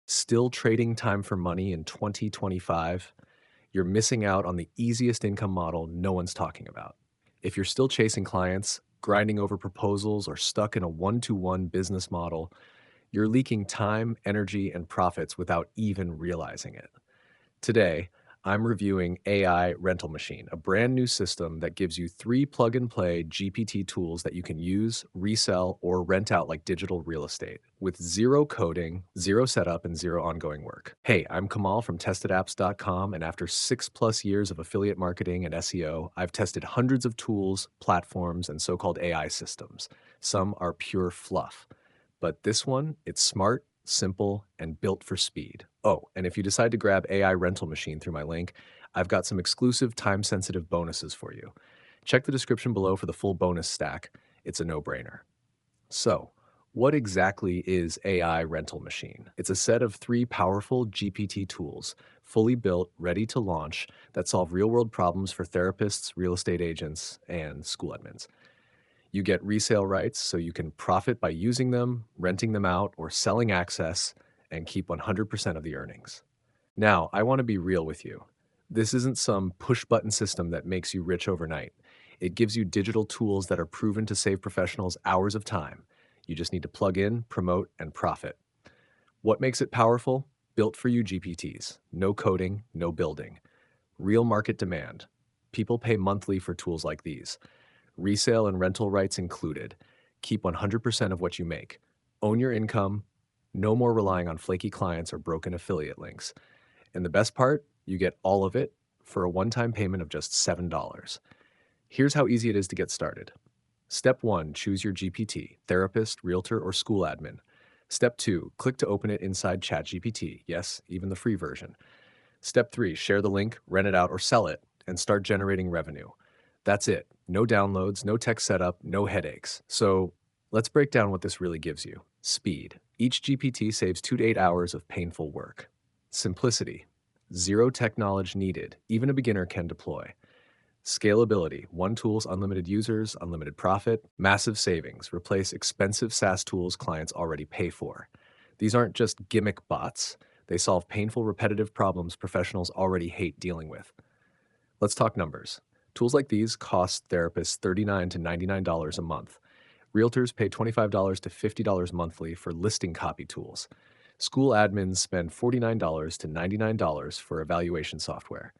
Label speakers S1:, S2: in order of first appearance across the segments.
S1: Still trading time for money in 2025? You're missing out on the easiest income model no one's talking about. If you're still chasing clients, grinding over proposals, or stuck in a one-to-one business model, you're leaking time, energy, and profits without even realizing it. Today, I'm reviewing AI Rental Machine, a brand new system that gives you 3 plug-and-play GPT tools that you can use, resell, or rent out like digital real estate, with zero coding, zero setup, and zero ongoing work. Hey, I'm Kamal from TestedApps.com, and after 6+ years of affiliate marketing and SEO, I've tested hundreds of tools, platforms, and so-called AI systems. Some are pure fluff. But this one, it's smart, simple, and built for speed. Oh, and if you decide to grab AI Rental Machine through my link, I've got some exclusive time-sensitive bonuses for you. Check the description below for the full bonus stack. It's a no-brainer. So, what exactly is AI Rental Machine? It's a set of 3 powerful GPT tools, fully built, ready to launch, that solve real-world problems for therapists, real estate agents, and school admins. You get resale rights so you can profit by using them, renting them out, or selling access and keep 100% of the earnings. Now, I want to be real with you. This isn't some push button system that makes you rich overnight. It gives you digital tools that are proven to save professionals hours of time. You just need to plug in, promote, and profit. What makes it powerful? Built for you GPTs. No coding, no building. Real market demand. People pay monthly for tools like these. Resale and rental rights included. Keep 100% of what you make. Own your income. No more relying on flaky clients or broken affiliate links. And the best part, you get all of it for a one-time payment of just $7. Here's how easy it is to get started. Step 1, choose your GPT, therapist, realtor, or school admin. Step 2, click to open it inside ChatGPT. Yes, even the free version. Step 3, share the link, rent it out, or sell it, and start generating revenue. That's it. No downloads, no tech setup, no headaches. So let's break down what this really gives you. Speed. Each GPT saves 2 to 8 hours of painful work. Simplicity. Zero tech knowledge needed. Even a beginner can deploy. Scalability. One tool's unlimited users, unlimited profit. Massive savings. Replace expensive SaaS tools clients already pay for. These aren't just gimmick bots. They solve painful, repetitive problems professionals already hate dealing with. Let's talk numbers. Tools like these cost therapists $39 to $99 a month. Realtors pay $25 to $50 monthly for listing copy tools. School admins spend $49 to $99 for evaluation software.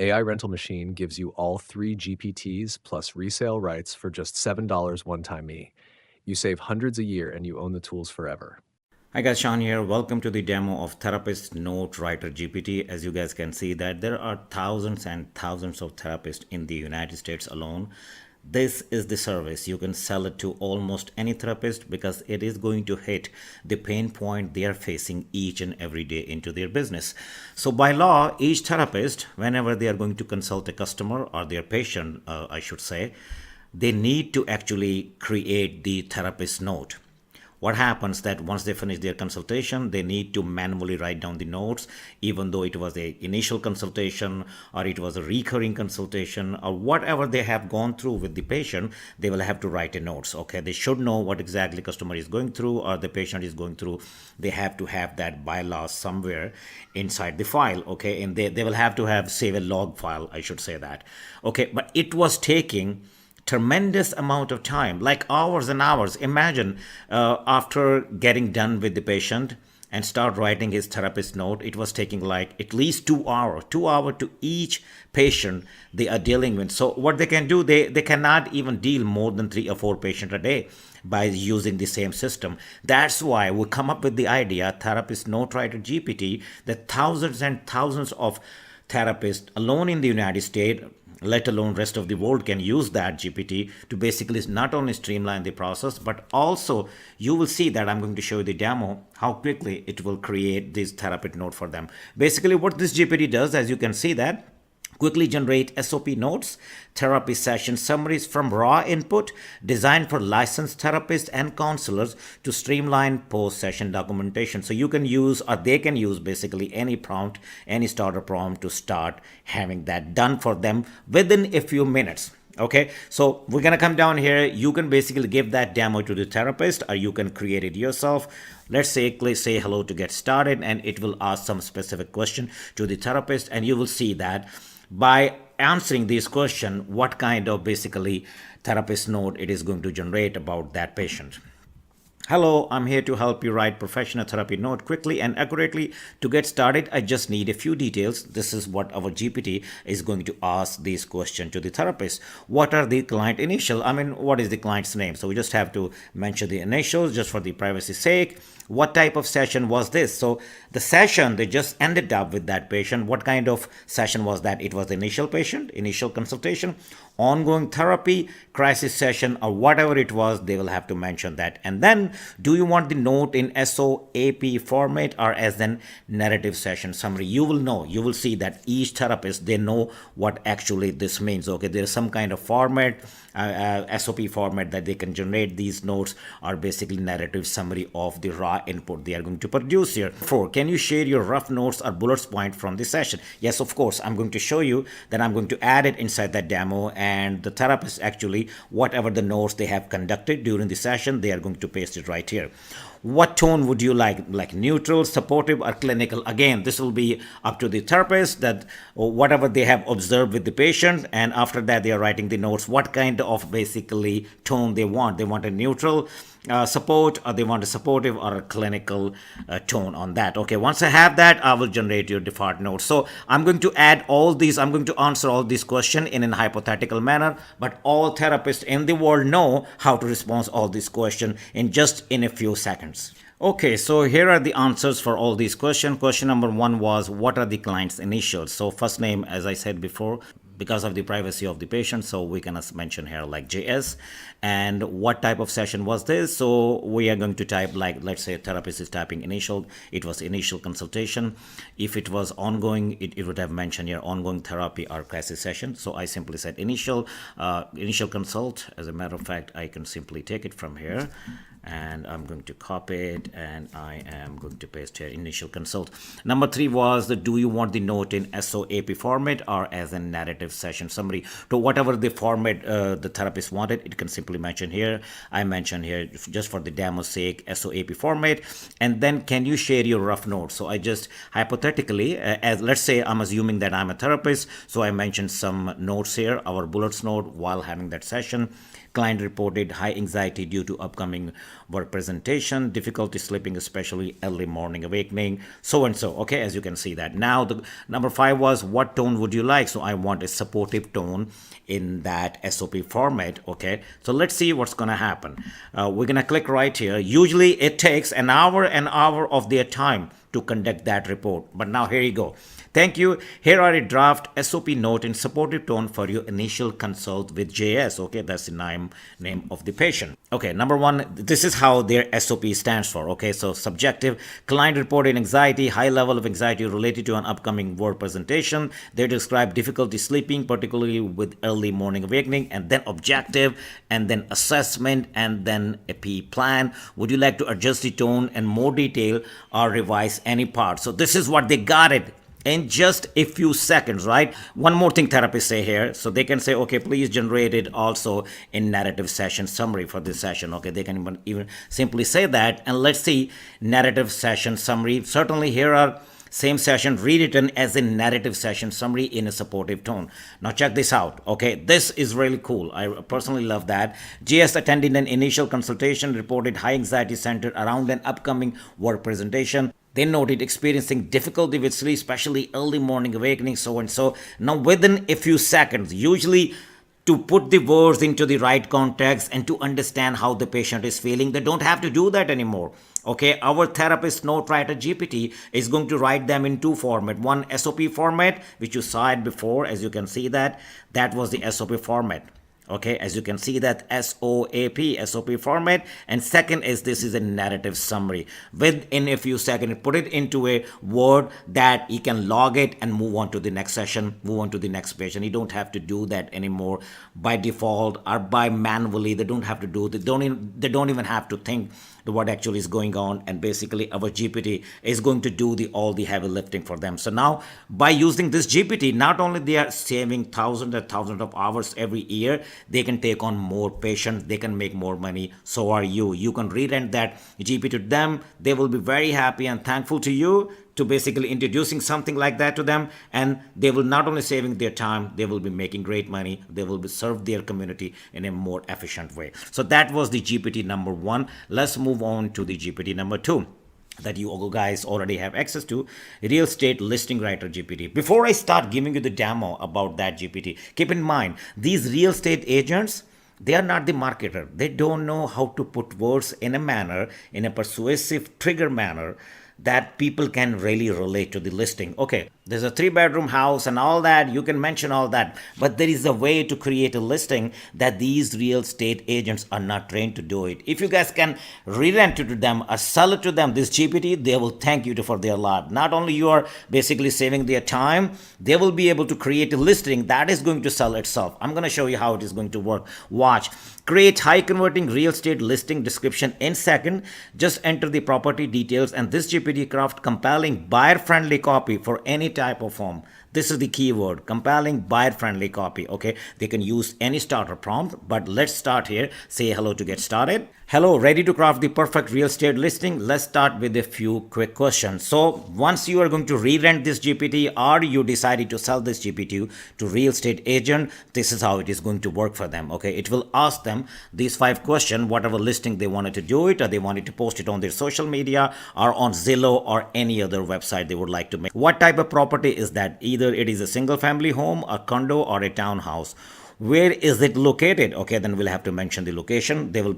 S1: AI Rental Machine gives you all 3 GPTs plus resale rights for just $7 one-time fee. You save hundreds a year and you own the tools forever.
S2: Hi guys, Sean here. Welcome to the demo of Therapist Note Writer GPT. As you guys can see that there are thousands and thousands of therapists in the United States alone. This is the service. You can sell it to almost any therapist because it is going to hit the pain point they are facing each and every day into their business. So by law, each therapist, whenever they are going to consult a customer or their patient, I should say, they need to actually create the therapist note. What happens that once they finish their consultation, they need to manually write down the notes, even though it was a initial consultation or it was a recurring consultation or whatever they have gone through with the patient, they will have to write a notes. Okay, they should know what exactly customer is going through or the patient is going through. They have to have that bylaw somewhere inside the file. Okay, and they will have to have save a log file, I should say that. Okay, but it was taking tremendous amount of time, like hours and hours. Imagine after getting done with the patient and start writing his therapist note, it was taking like at least 2 hours, 2 hours to each patient they are dealing with. So what they can do, they cannot even deal more than 3 or 4 patients a day by using the same system. That's why we come up with the idea, Therapist Note Writer GPT, that thousands and thousands of therapists alone in the United States, let alone rest of the world, can use that GPT to basically not only streamline the process, but also you will see that I'm going to show you the demo how quickly it will create this therapist note for them. Basically what this GPT does, as you can see, that quickly generate SOP notes, therapy session summaries from raw input designed for licensed therapists and counselors to streamline post-session documentation. So you can use, or they can use, basically any prompt, any starter prompt to start having that done for them within a few minutes. Okay, so we're gonna come down here. You can basically give that demo to the therapist, or you can create it yourself. Let's say, click say hello to get started, and it will ask some specific question to the therapist, and you will see that by answering this question, what kind of basically therapist note it is going to generate about that patient. Hello, I'm here to help you write professional therapy note quickly and accurately. To get started, I just need a few details. This is what our GPT is going to ask this question to the therapist. What are the client initial? I mean, what is the client's name? So we just have to mention the initials just for the privacy sake. What type of session was this? So the session, they just ended up with that patient. What kind of session was that? It was the initial patient, initial consultation, ongoing therapy, crisis session, or whatever it was, they will have to mention that. And then, do you want the note in SOAP format or as an narrative session summary? You will know, you will see that each therapist, they know what actually this means. Okay, there is some kind of format, SOP format that they can generate these notes, are basically narrative summary of the raw input they are going to produce here. 4, can you share your rough notes or bullets point from this session? Yes, of course, I'm going to show you that. I'm going to add it inside that demo, and the therapist actually, whatever the notes they have conducted during the session, they are going to paste it right here. What tone would you like neutral, supportive, or clinical? Again, this will be up to the therapist, that whatever they have observed with the patient, and after that they are writing the notes, what kind of basically tone they want. They want a neutral support, or they want a supportive or a clinical tone on that. Okay, once I have that, I will generate your default notes. So I'm going to add all these, I'm going to answer all these questions in a hypothetical manner, but all therapists in the world know how to respond all these questions in a few seconds. Okay, so here are the answers for all these questions. Question number 1 was, what are the client's initials? So first name, as I said before, because of the privacy of the patient, so we can mention here like JS. And what type of session was this? So we are going to type, like, let's say therapist is typing initial, it was initial consultation. If it was ongoing, it would have mentioned here ongoing therapy or crisis session. So I simply said initial consult. As a matter of fact, I can simply take it from here, and I'm going to copy it, and I am going to paste here initial consult. Number 3 was the, do you want the note in SOAP format or as a narrative session summary? So whatever the format the therapist wanted, it can simply mention here. I mentioned here just for the demo's sake SOAP format. And then, can you share your rough notes? So I just hypothetically, as let's say I'm assuming that I'm a therapist, so I mentioned some notes here, our bullets note while having that session. Client reported high anxiety due to upcoming work presentation, difficulty sleeping, especially early morning awakening, so and so. Okay, as you can see that. Now, the number 5 was, what tone would you like? So I want a supportive tone in that SOP format. Okay, so let's see what's gonna happen. We're gonna click right here. Usually it takes an hour of their time to conduct that report, but now here you go. Thank you. Here are a draft SOP note in supportive tone for your initial consult with JS. Okay, that's the name of the patient. Okay, number 1, this is how their SOP stands for. Okay, so subjective, client reported anxiety, high level of anxiety related to an upcoming work presentation. They describe difficulty sleeping, particularly with early morning awakening. And then objective, and then assessment, and then a P plan. Would you like to adjust the tone and more detail or revise any part? So this is what they got it in just a few seconds, right? One more thing therapists say here. So they can say, okay, please generate it also in narrative session summary for this session. Okay, they can even simply say that. And let's see, narrative session summary. Certainly here are same session rewritten as a narrative session summary in a supportive tone. Now check this out. Okay, this is really cool. I personally love that. GS attending an initial consultation reported high anxiety centered around an upcoming work presentation. They noted experiencing difficulty with sleep, especially early morning awakening, so and so. Now, within a few seconds, usually to put the words into the right context and to understand how the patient is feeling, they don't have to do that anymore. Okay, our therapist note writer GPT is going to write them in 2 format. One, SOP format, which you saw it before, as you can see that was the SOP format. Okay, as you can see that SOP format. And second is, this is a narrative summary. Within a few seconds, put it into a word that you can log it and move on to the next session, move on to the next page. And you don't have to do that anymore by default or by manually. They don't have to do, they don't even have to think what actually is going on, and basically our GPT is going to do the all the heavy lifting for them. So now by using this GPT, not only they are saving thousands and thousands of hours every year, they can take on more patients, they can make more money. So are you can re-rent that GPT to them. They will be very happy and thankful to you to basically introducing something like that to them, and they will not only saving their time, they will be making great money, they will be serve their community in a more efficient way. So that was the GPT number 1. Let's move on to the GPT number 2 that you guys already have access to, real estate listing writer GPT. Before I start giving you the demo about that GPT, keep in mind these real estate agents, they are not the marketer. They don't know how to put words in a manner, in a persuasive trigger manner that people can really relate to the listing. Okay, there's a 3-bedroom house and all that, you can mention all that, but there is a way to create a listing that these real estate agents are not trained to do it. If you guys can re-rent it to them or sell it to them, this GPT, they will thank you for their lot. Not only you are basically saving their time, they will be able to create a listing that is going to sell itself. I'm going to show you how it is going to work. Watch. Create high converting real estate listing description in second. Just enter the property details and this GPT craft compelling buyer friendly copy for any type of home. This is the keyword, compelling buyer friendly copy. Okay, they can use any starter prompt, but let's start here. Say hello to get started. Hello, ready to craft the perfect real estate listing? Let's start with a few quick questions. So once you are going to re-rent this GPT or you decided to sell this GPT to real estate agent, this is how it is going to work for them. Okay, it will ask them these 5 questions, whatever listing they wanted to do it, or they wanted to post it on their social media or on Zillow or any other website they would like to make. What type of property is that? Either it is a single family home, a condo, or a townhouse. Where is it located? Okay, then we'll have to mention the location. They will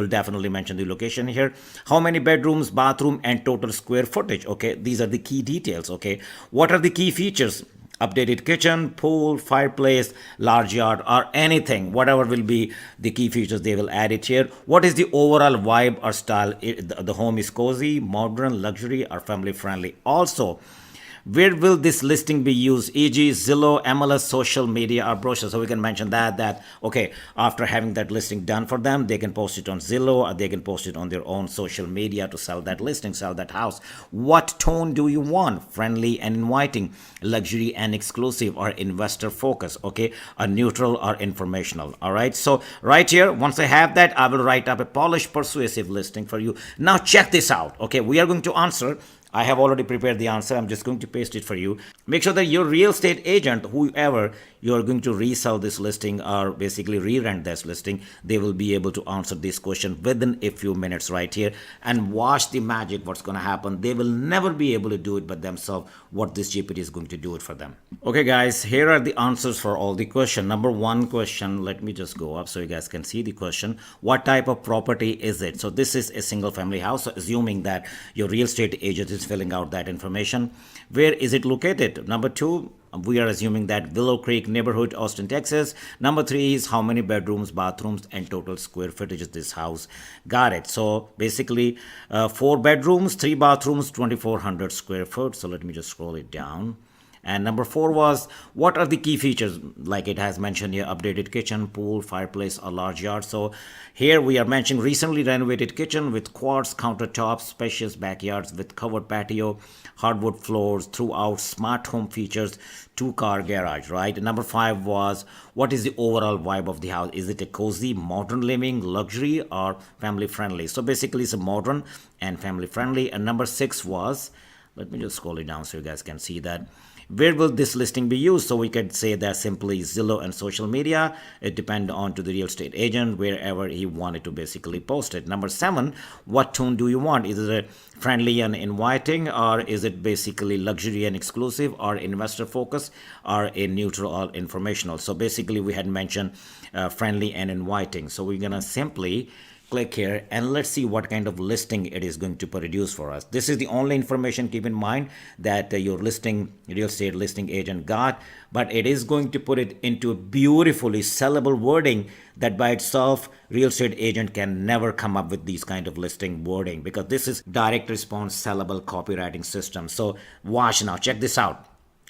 S2: definitely mention the location here. How many bedrooms, bathroom, and total square footage? Okay, these are the key details. Okay, what are the key features? Updated kitchen, pool, fireplace, large yard, or anything, whatever will be the key features, they will add it here. What is the overall vibe or style? The home is cozy, modern, luxury, or family friendly. Also, where will this listing be used? E.g., Zillow, MLS, social media, or brochure. So we can mention that okay, after having that listing done for them, they can post it on Zillow or they can post it on their own social media to sell that listing, sell that house. What tone do you want? Friendly and inviting, luxury and exclusive, or investor focus, okay, or neutral or informational. All right, so right here, once I have that, I will write up a polished, persuasive listing for you. Now check this out. Okay, we are going to answer. I have already prepared the answer. I'm just going to paste it for you. Make sure that your real estate agent, whoever you are going to resell this listing or basically re-rent this listing, they will be able to answer this question within a few minutes right here. And watch the magic, what's going to happen. They will never be able to do it by themselves, what this GPT is going to do it for them. Okay, guys, here are the answers for all the question. Number 1 question, let me just go up so you guys can see the question. What type of property is it? So this is a single family house, so assuming that your real estate agent is filling out that information. Where is it located? Number 2, we are assuming that Willow Creek neighborhood, Austin, Texas. Number 3 is how many bedrooms, bathrooms, and total square footage is this house. Got it. So basically 4 bedrooms, 3 bathrooms, 2400 square foot. So let me just scroll it down. And number 4 was, what are the key features? Like it has mentioned here, updated kitchen, pool, fireplace, a large yard. So here we are mentioning recently renovated kitchen with quartz countertops, spacious backyards with covered patio, hardwood floors throughout, smart home features, 2-car garage, right? And number 5 was, what is the overall vibe of the house? Is it a cozy, modern living, luxury, or family friendly? So basically it's a modern and family friendly. And number 6 was, let me just scroll it down so you guys can see that. Where will this listing be used? So we could say that simply Zillow and social media. It depends on to the real estate agent, wherever he wanted to basically post it. Number 7, what tone do you want? Is it friendly and inviting, or is it basically luxury and exclusive, or investor focus, or a neutral or informational? So basically we had mentioned friendly and inviting. So we're gonna simply click here and let's see what kind of listing it is going to produce for us. This is the only information, keep in mind, that your real estate listing agent got, but it is going to put it into beautifully sellable wording that by itself real estate agent can never come up with these kind of listing wording, because this is direct response sellable copywriting system. So watch now, check this out.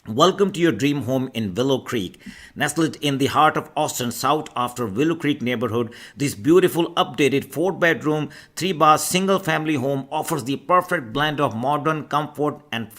S2: Welcome to your dream home in Willow Creek. Nestled in the heart of Austin, south after Willow Creek neighborhood, this beautiful updated 4 bedroom, 3 bath single family home offers the perfect blend of modern comfort and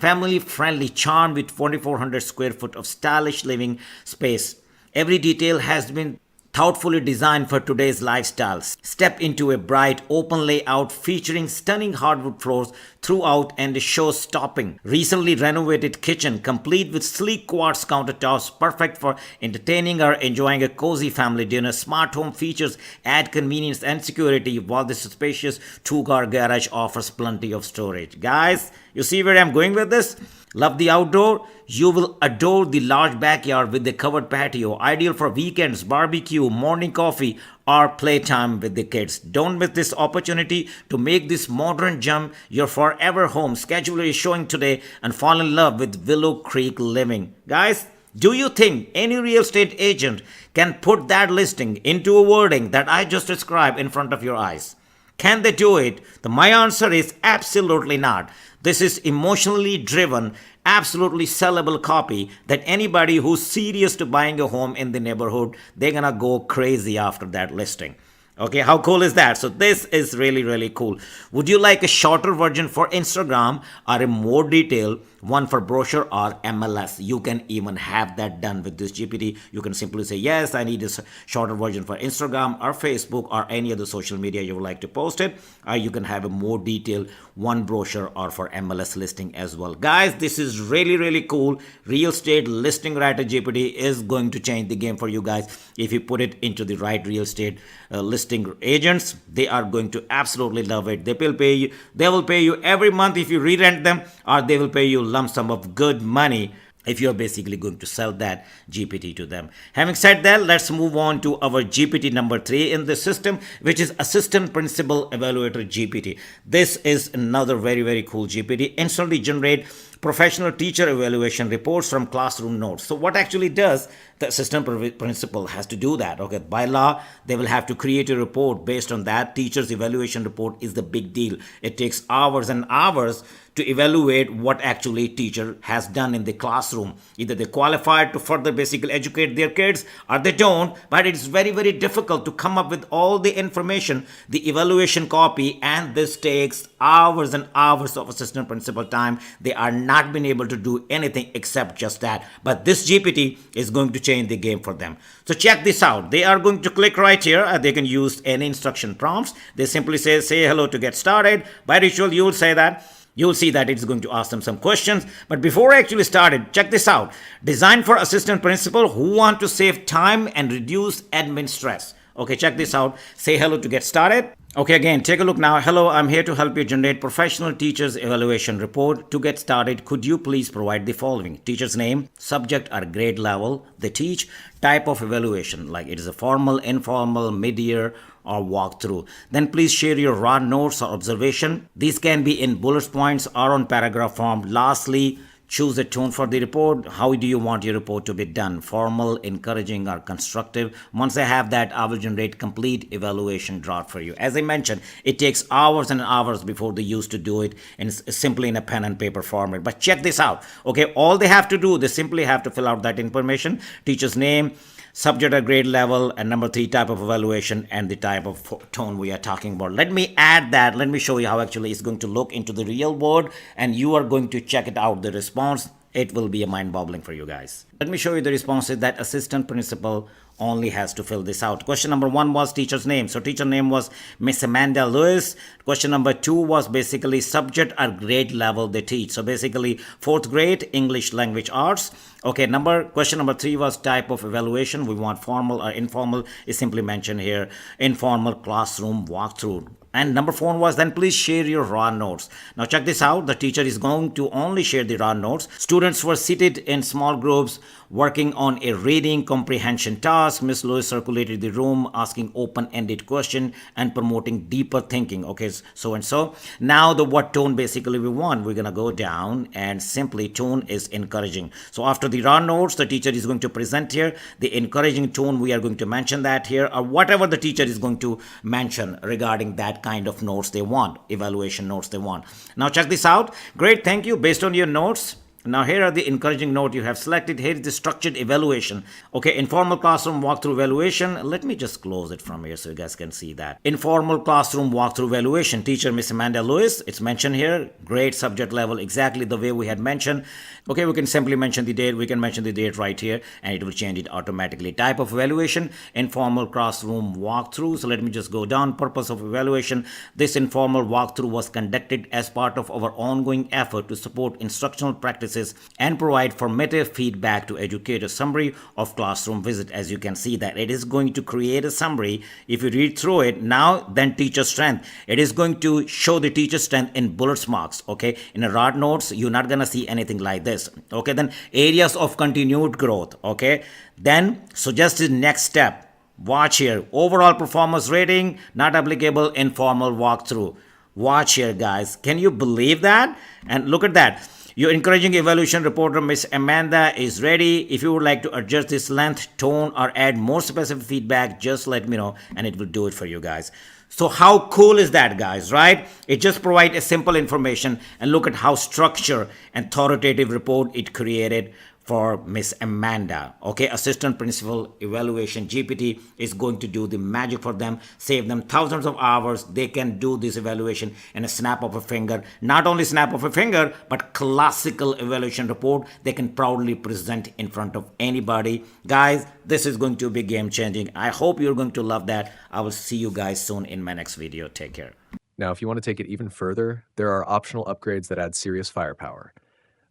S2: family friendly charm with 2,400 square foot of stylish living space. Every detail has been thoughtfully designed for today's lifestyles. Step into a bright, open layout featuring stunning hardwood floors throughout and a show-stopping, recently renovated kitchen complete with sleek quartz countertops, perfect for entertaining or enjoying a cozy family dinner. Smart home features add convenience and security, while the spacious two-car garage offers plenty of storage. Guys, you see where I'm going with this? Love the outdoor? You will adore the large backyard with the covered patio, ideal for weekends, barbecue, morning coffee, or playtime with the kids. Don't miss this opportunity to make this modern gem your forever home. Schedule is showing today and fall in love with Willow Creek living. Guys, do you think any real estate agent can put that listing into a wording that I just described in front of your eyes? Can they do it? My answer is absolutely not. This is emotionally driven, absolutely sellable copy that anybody who's serious to buying a home in the neighborhood, they're gonna go crazy after that listing. Okay, how cool is that? So this is really, really cool. Would you like a shorter version for Instagram or a more detailed one for brochure or MLS? You can even have that done with this GPT. You can simply say, yes, I need a shorter version for Instagram or Facebook or any other social media you would like to post it. Or you can have a more detailed one brochure or for MLS listing as well. Guys, this is really, really cool. Real estate listing writer GPT is going to change the game for you guys. If you put it into the right real estate listing agents, they are going to absolutely love it. They will pay you every month if you re-rent them, or they will pay you lump sum of good money if you're basically going to sell that GPT to them. Having said that, let's move on to our GPT number 3 in the system, which is Assistant Principal Evaluator GPT. This is another very, very cool GPT. Instantly generate professional teacher evaluation reports from classroom notes. So what actually does the assistant principal has to do that? Okay, by law, they will have to create a report based on that. Teacher's evaluation report is the big deal. It takes hours and hours to evaluate what actually teacher has done in the classroom. Either they qualified to further basically educate their kids or they don't, but it's very, very difficult to come up with all the information, the evaluation copy, and this takes hours and hours of assistant principal time. They are not been able to do anything except just that. But this GPT is going to change the game for them. So check this out. They are going to click right here. They can use any instruction prompts. They simply say hello to get started. By ritual, you will say that. You'll see that it's going to ask them some questions. But before I actually started, check this out. Designed for assistant principal who want to save time and reduce admin stress. Okay, check this out. Say hello to get started. Okay, again, take a look now. Hello, I'm here to help you generate professional teachers evaluation report. To get started, could you please provide the following? Teacher's name, subject or grade level they teach, type of evaluation, like it is a formal, informal, mid-year, or walkthrough. Then please share your raw notes or observation. These can be in bullet points or on paragraph form. Lastly, choose a tone for the report. How do you want your report to be done? Formal, encouraging, or constructive? Once I have that, I will generate complete evaluation draft for you. As I mentioned, it takes hours and hours before they used to do it and simply in a pen and paper format. But check this out. Okay, all they have to do, they simply have to fill out that information, teacher's name, subject or grade level, and number 3, type of evaluation, and the type of tone we are talking about. Let me add that. Let me show you how actually it's going to look into the real world, and you are going to check it out, the response. It will be a mind-boggling for you guys. Let me show you the responses that assistant principal only has to fill this out. Question number 1 was teacher's name. So teacher name was Miss Amanda Lewis. Question number 2 was basically subject or grade level they teach. So basically 4th grade English language arts. Okay, question number 3 was type of evaluation. We want formal or informal is simply mentioned here. Informal classroom walkthrough. And number 4 was then please share your raw notes. Now check this out. The teacher is going to only share the raw notes. Students were seated in small groups working on a reading comprehension task. Miss Lewis circulated the room asking open-ended question and promoting deeper thinking. Okay, so and so. Now the what tone basically we want. We're going to go down and simply tone is encouraging. So after the raw notes, the teacher is going to present here. The encouraging tone, we are going to mention that here, or whatever the teacher is going to mention regarding that kind of notes they want, evaluation notes they want. Now check this out. Great, thank you. Based on your notes, Now here are the encouraging note you have selected. Here is the structured evaluation. Okay, informal classroom walkthrough evaluation. Let me just close it from here so you guys can see that. Informal classroom walkthrough evaluation. Teacher Miss Amanda Lewis. It's mentioned here. Great subject level, exactly the way we had mentioned. Okay, we can simply mention the date. We can mention the date right here and it will change it automatically. Type of evaluation, informal classroom walkthrough. So let me just go down. Purpose of evaluation. This informal walkthrough was conducted as part of our ongoing effort to support instructional practices and provide formative feedback to educate. A summary of classroom visit. As you can see that it is going to create a summary. If you read through it now, then teacher strength, it is going to show the teacher strength in bullets marks. Okay, in a rod notes you're not gonna see anything like this. Okay, then areas of continued growth. Okay, then suggested next step. Watch here, overall performance rating not applicable, informal walkthrough. Watch here, guys, can you believe that? And look at that. Your encouraging evaluation reporter, Miss Amanda, is ready. If you would like to adjust this length, tone, or add more specific feedback, just let me know and it will do it for you guys. So how cool is that, guys, right? It just provides a simple information and look at how structured and authoritative report it created for Miss Amanda. Okay, assistant principal evaluation GPT is going to do the magic for them, save them thousands of hours. They can do this evaluation in a snap of a finger. Not only snap of a finger, but classical evaluation report they can proudly present in front of anybody. Guys, this is going to be game changing. I hope you're going to love that. I will see you guys soon in my next video. Take care.
S1: Now, if you want to take it even further, there are optional upgrades that add serious firepower.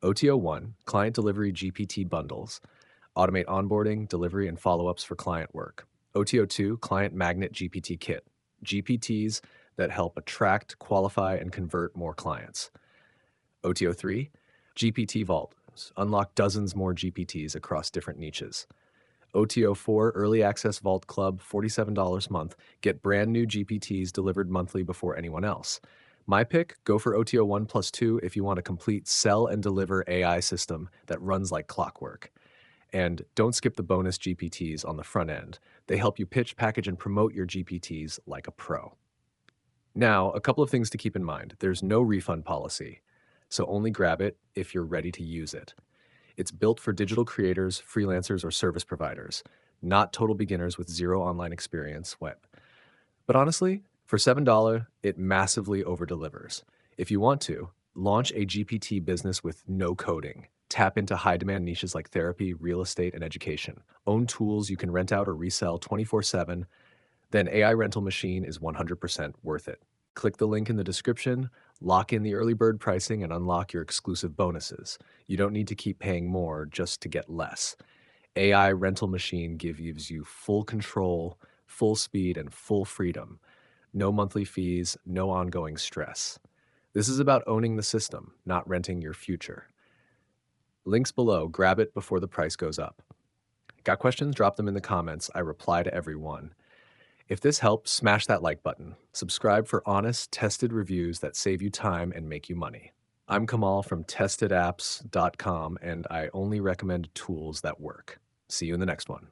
S1: OTO1, Client Delivery GPT Bundles, automate onboarding, delivery, and follow-ups for client work. OTO2, Client Magnet GPT Kit, GPTs that help attract, qualify, and convert more clients. OTO3, GPT Vault, unlock dozens more GPTs across different niches. OTO4, Early Access Vault Club, $47 a month, get brand new GPTs delivered monthly before anyone else. My pick, go for OTO1 plus 2 if you want a complete sell and deliver AI system that runs like clockwork. And don't skip the bonus GPTs on the front end. They help you pitch, package, and promote your GPTs like a pro. Now, a couple of things to keep in mind. There's no refund policy, so only grab it if you're ready to use it. It's built for digital creators, freelancers, or service providers, not total beginners with zero online experience web. But honestly, for $7, it massively over-delivers. If you want to, launch a GPT business with no coding. Tap into high-demand niches like therapy, real estate, and education. Own tools you can rent out or resell 24/7. Then AI Rental Machine is 100% worth it. Click the link in the description, lock in the early bird pricing, and unlock your exclusive bonuses. You don't need to keep paying more just to get less. AI Rental Machine gives you full control, full speed, and full freedom. No monthly fees, no ongoing stress. This is about owning the system, not renting your future. Links below, grab it before the price goes up. Got questions? Drop them in the comments. I reply to everyone. If this helped, smash that like button. Subscribe for honest, tested reviews that save you time and make you money. I'm Kamal from TestedApps.com, and I only recommend tools that work. See you in the next one.